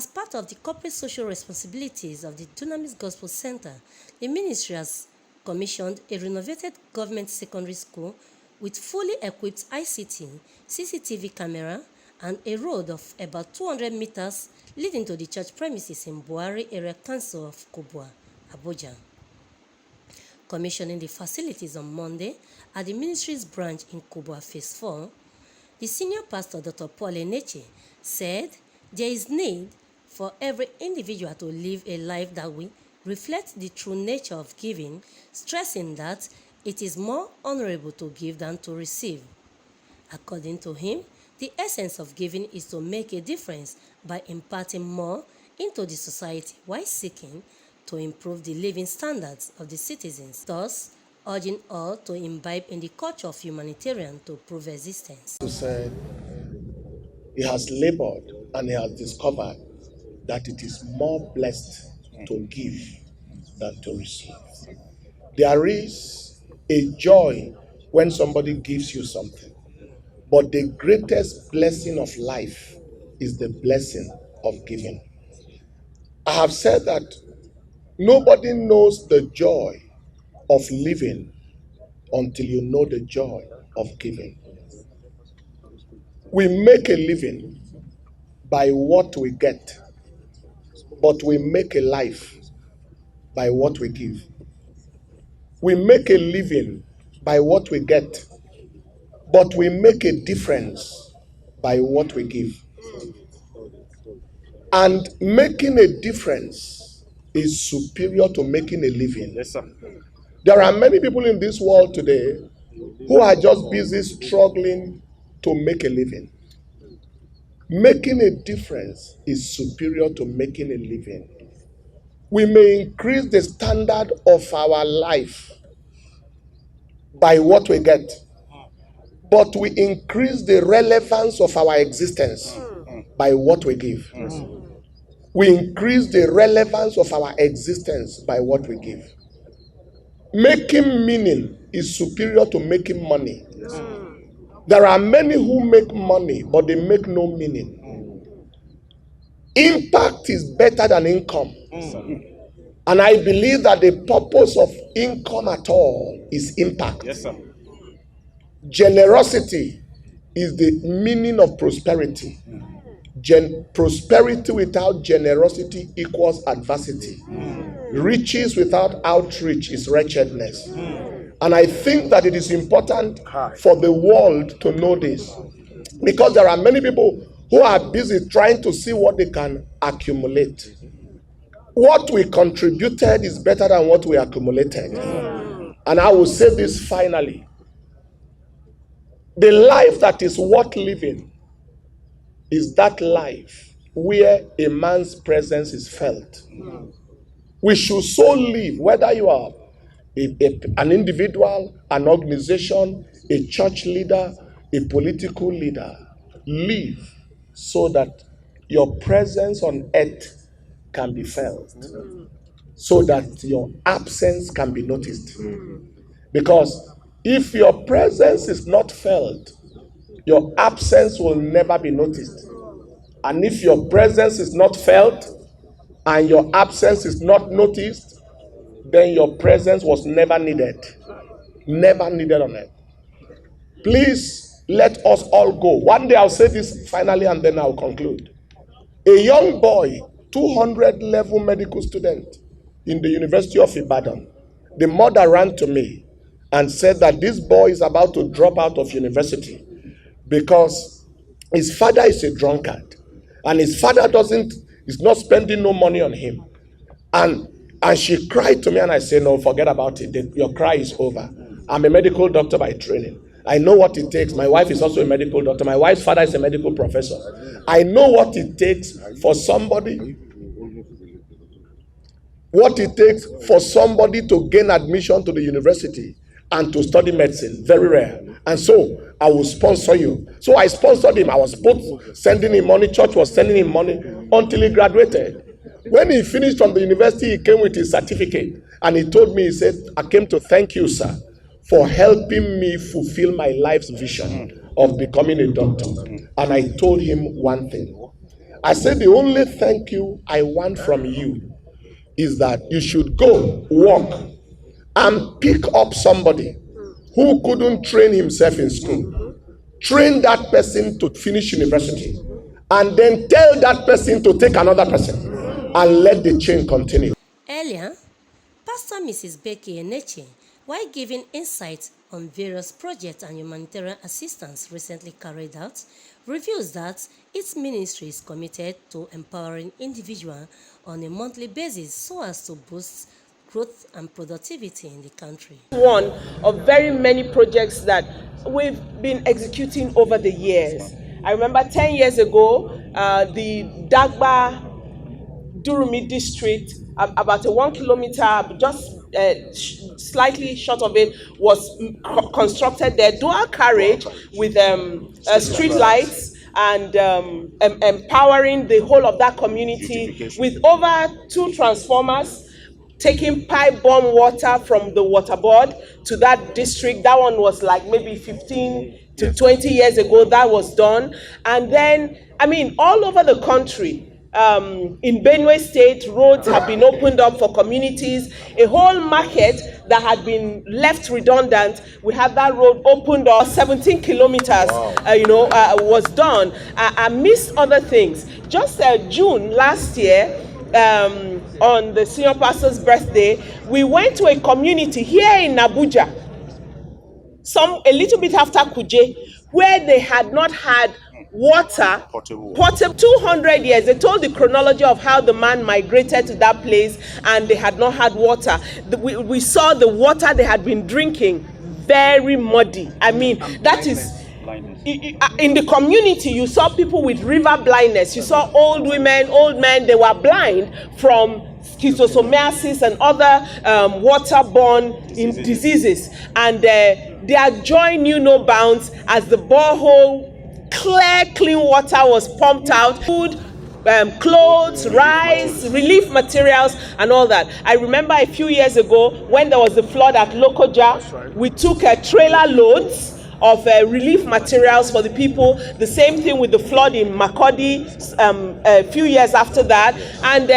As part of the corporate social responsibilities of the Dunamis Gospel Centre, the ministry has commissioned a renovated government secondary school with fully equipped ICT, CCTV camera, and a road of about 200 meters leading to the church premises in Bwuari area council of Kubwa Abuja. Commissioning the facilities on Monday at the ministry's branch in Kubwa Phase 4, the senior pastor, Dr. Paul Eneche, said there is need for every individual to live a life that will reflect the true nature of giving, stressing that it is more honorable to give than to receive. According to him, the essence of giving is to make a difference by imparting more into the society while seeking to improve the living standards of the citizens, thus urging all to imbibe in the culture of humanitarian to prove existence. He said he has labored and he has discovered that it is more blessed to give than to receive. There is a joy when somebody gives you something, but the greatest blessing of life is the blessing of giving. I have said that nobody knows the joy of living until you know the joy of giving. We make a living by what we get, but we make a life by what we give. We make a living by what we get, but we make a difference by what we give. And making a difference is superior to making a living. Yes, sir. There are many people in this world today who are just busy struggling to make a living. Making a difference is superior to making a living. We may increase the standard of our life by what we get, but we increase the relevance of our existence by what we give. We increase the relevance of our existence by what we give. Making meaning is superior to making money. There are many who make money, but they make no meaning. Impact is better than income. And I believe that the purpose of income at all is impact. Yes, sir. Generosity is the meaning of prosperity. Prosperity without generosity equals adversity. Riches without outreach is wretchedness. And I think that it is important for the world to know this, because there are many people who are busy trying to see what they can accumulate. What we contributed is better than what we accumulated. And I will say this finally. The life that is worth living is that life where a man's presence is felt. We should so live, whether you are an individual, an organization, a church leader, a political leader, live so that your presence on earth can be felt, so that your absence can be noticed. Because if your presence is not felt, your absence will never be noticed. And if your presence is not felt and your absence is not noticed, then your presence was never needed. Never needed on earth. Please let us all go. One day I'll say this finally and then I'll conclude. A young boy, 200 level medical student in the University of Ibadan, the mother ran to me and said that this boy is about to drop out of university because his father is a drunkard and his father is not spending no money on him. And she cried to me and I said, no, forget about it. Your cry is over. I'm a medical doctor by training. I know what it takes. My wife is also a medical doctor. My wife's father is a medical professor. I know what it takes for somebody to gain admission to the university and to study medicine. Very rare. And so I will sponsor you. So I sponsored him. I was both sending him money. Church was sending him money until he graduated. When he finished from the university, he came with his certificate. And he told me, he said, I came to thank you, sir, for helping me fulfill my life's vision of becoming a doctor. And I told him one thing. I said, the only thank you I want from you is that you should go walk and pick up somebody who couldn't train himself in school. Train that person to finish university. And then tell that person to take another person. And let the chain continue. Earlier, Pastor Mrs. Becky Eneche, while giving insight on various projects and humanitarian assistance recently carried out, reveals that its ministry is committed to empowering individuals on a monthly basis so as to boost growth and productivity in the country. One of very many projects that we've been executing over the years. I remember 10 years ago, the Dagba Durumi district, about a 1 kilometer, just slightly short of it, was constructed there, dual carriage with street lights and empowering the whole of that community with over 2 transformers, taking pipe bomb water from the water board to that district. That one was like maybe 15 to 20 years ago that was done. And then, I mean, all over the country, in Benue State, roads have been opened up for communities. A whole market that had been left redundant, we had that road opened up. 17 kilometers, was done. Amidst other things, just June last year, on the senior pastor's birthday, we went to a community here in Abuja, a little bit after Kuje, where they had not had water, portable 200 years. They told the chronology of how the man migrated to that place and they had not had water. We saw the water they had been drinking, very muddy. I mean, that is, in the community, you saw people with river blindness. You saw old women, old men, they were blind from schistosomiasis and other waterborne diseases. And their joy knew no bounds as the borehole, clear, clean water was pumped out. Food, clothes, rice, relief materials, and all that. I remember a few years ago when there was the flood at Lokoja, we took trailer loads of relief materials for the people. The same thing with the flood in Makodi a few years after that. And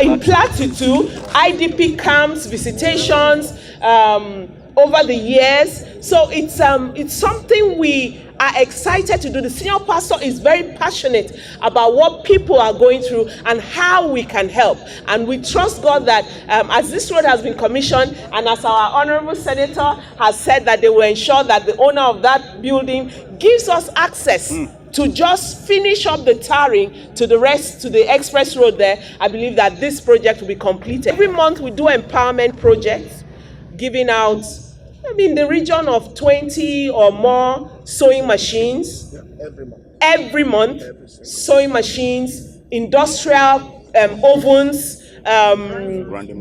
in Plateau too, IDP camps, visitations over the years. So it's something we are excited to do. The senior pastor is very passionate about what people are going through and how we can help. And we trust God that as this road has been commissioned and as our honorable senator has said that they will ensure that the owner of that building gives us access to just finish up the tarring to the express road there, I believe that this project will be completed. Every month we do empowerment projects, giving out, the region of 20 or more sewing machines. Every month. Sewing machines, industrial ovens,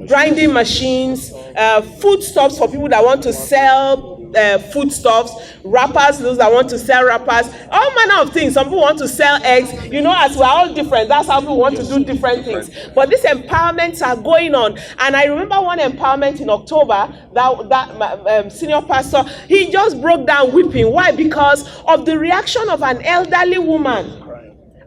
grinding machines, foodstuffs for people that want to sell foodstuffs, wrappers, those that want to sell wrappers, all manner of things. Some people want to sell eggs. As we're all different, that's how people want to do different things. But these empowerments are going on. And I remember one empowerment in October that senior pastor, he just broke down weeping. Why? Because of the reaction of an elderly woman.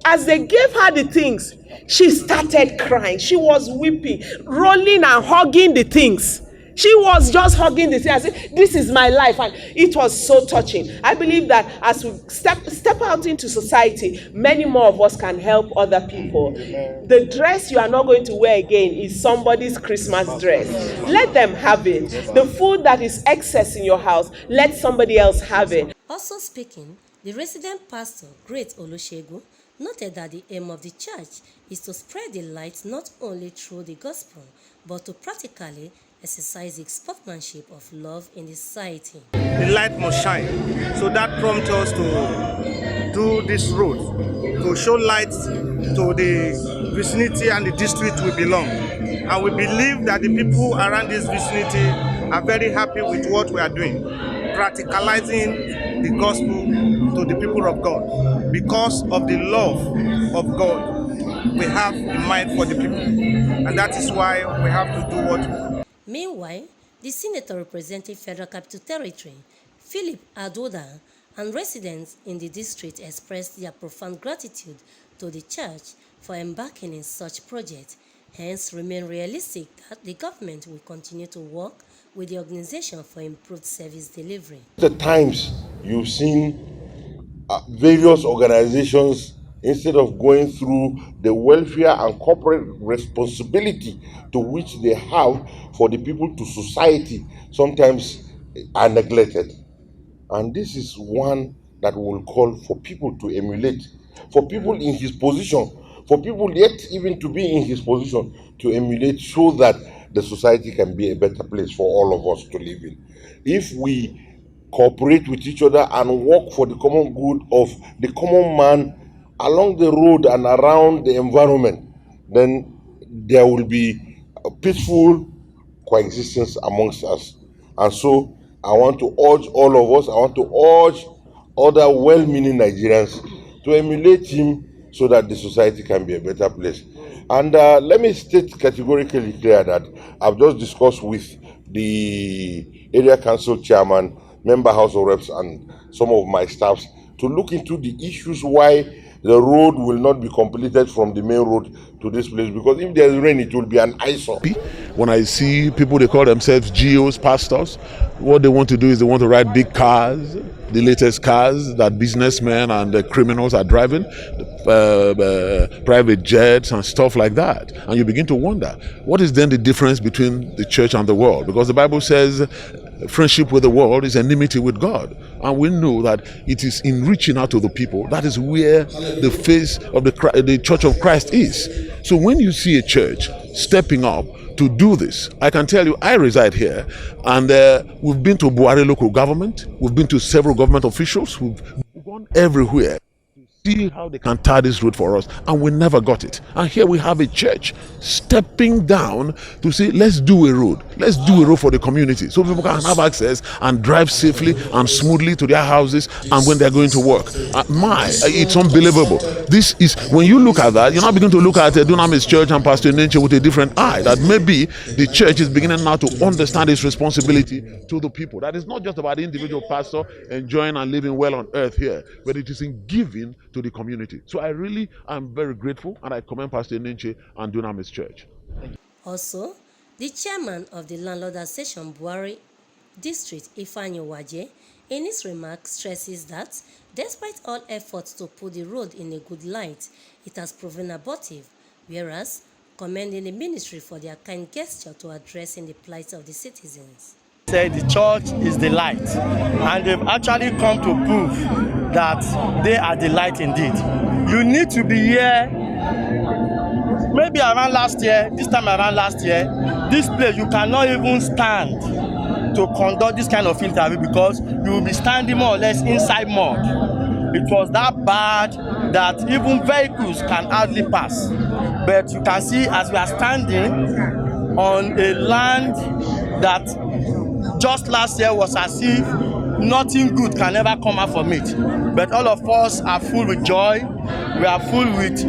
As they gave her the things, she started crying. She was weeping, rolling and hugging the things. She was just hugging the thing. I said, this is my life. And it was so touching. I believe that as we step out into society, many more of us can help other people. The dress you are not going to wear again is somebody's Christmas dress. Let them have it. The food that is excess in your house, let somebody else have it. Also speaking, the resident pastor, Great Olusegun, noted that the aim of the church is to spread the light not only through the gospel, but to practically exercise the sportsmanship of love in the society. The light must shine. So that prompts us to do this road, to show light to the vicinity and the district we belong. And we believe that the people around this vicinity are very happy with what we are doing, practicalizing the gospel to the people of God because of the love of God we have in mind for the people. And that is why we have to do what we do. Meanwhile, the senator representing Federal Capital Territory, Philip Adoda, and residents in the district expressed their profound gratitude to the church for embarking in such projects, hence remain realistic that the government will continue to work with the organization for improved service delivery. The times you've seen various organizations, instead of going through the welfare and corporate responsibility to which they have for the people to society, sometimes are neglected. And this is one that will call for people to emulate, for people in his position, for people yet even to be in his position to emulate, so that the society can be a better place for all of us to live in. If we cooperate with each other and work for the common good of the common man along the road and around the environment, then there will be a peaceful coexistence amongst us. And so I want to urge all of us, I want to urge other well-meaning Nigerians to emulate him so that the society can be a better place. And let me state categorically clear that I've just discussed with the area council chairman, member House of Reps, and some of my staffs to look into the issues why the road will not be completed from the main road to this place, because if there's rain, it will be an eyesore. When I see people, they call themselves GOs, pastors, what they want to do is they want to ride big cars, the latest cars that businessmen and the criminals are driving, private jets and stuff like that. And you begin to wonder, what is then the difference between the church and the world? Because the Bible says friendship with the world is enmity with God. And we know that it is in reaching out to the people, that is where the face of the Church of Christ is. So when you see a church stepping up to do this, I can tell you, I reside here, and we've been to Bwuari local government, we've been to several government officials, we've gone everywhere to see how they can tie this road for us, and we never got it. And here we have a church stepping down to say, let's do a road for the community, so people can have access and drive safely and smoothly to their houses and when they're going to work. It's unbelievable. This is, when you look at that, you're not beginning to look at Dunamis Church and Pastor Nature with a different eye, that maybe the church is beginning now to understand its responsibility to the people. That is not just about the individual pastor enjoying and living well on earth here, but it is in giving to the community. So I really am very grateful, and I commend Pastor Nenche and Dunamis Church. Also, the chairman of the Landlord Association Bwuari District, Ifeanyi Waje, in his remarks stresses that despite all efforts to put the road in a good light, it has proven abortive, whereas commending the ministry for their kind gesture to addressing the plight of the citizens. Say the church is the light, and they've actually come to prove that they are the light indeed. You need to be here maybe around last year, this time around last year, this place you cannot even stand to conduct this kind of interview because you will be standing more or less inside mud. It was that bad that even vehicles can hardly pass. But you can see as we are standing on a land that just last year was as if nothing good can ever come out from it. But all of us are full with joy. We are full with,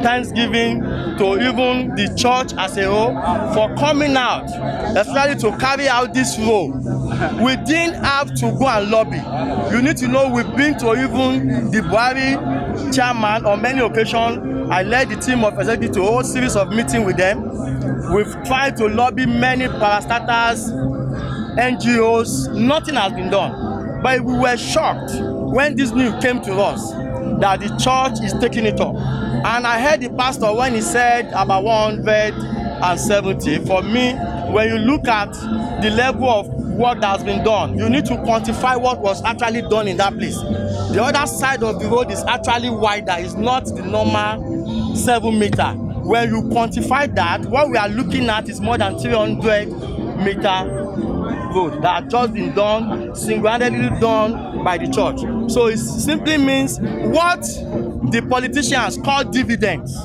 thanksgiving to even the church as a whole for coming out, especially to carry out this role. We didn't have to go and lobby. You need to know we've been to even the Bwuari chairman on many occasions. I led the team of executives to a whole series of meetings with them. We've tried to lobby many parastatals, NGOs. Nothing has been done. But we were shocked when this news came to us that the church is taking it up. And I heard the pastor when he said about 170. For me, when you look at the level of work that has been done, you need to quantify what was actually done in that place. The other side of the road is actually wider. It's not the normal 7 meter. When you quantify that, what we are looking at is more than 300 meter road that has just been done, single-handedly done by the church. So it simply means what the politicians call dividends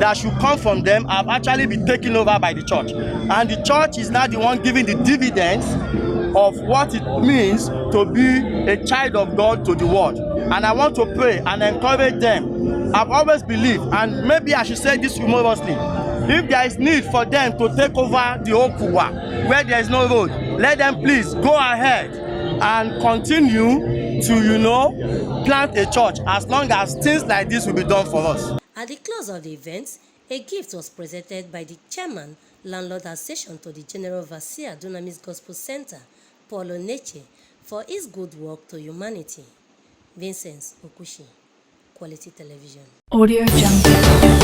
that should come from them have actually been taken over by the church. And the church is now the one giving the dividends of what it means to be a child of God to the world. And I want to pray and encourage them. I've always believed, and maybe I should say this humorously, if there is need for them to take over the whole Kubwa, where there is no road, let them please go ahead and continue to, plant a church as long as things like this will be done for us. At the close of the event, a gift was presented by the chairman, Landlord Association to the General Overseer, Dunamis Gospel Centre, Paul Oneche, for his good work to humanity. Vincent Okushi, Quality Television. Audio Jungle.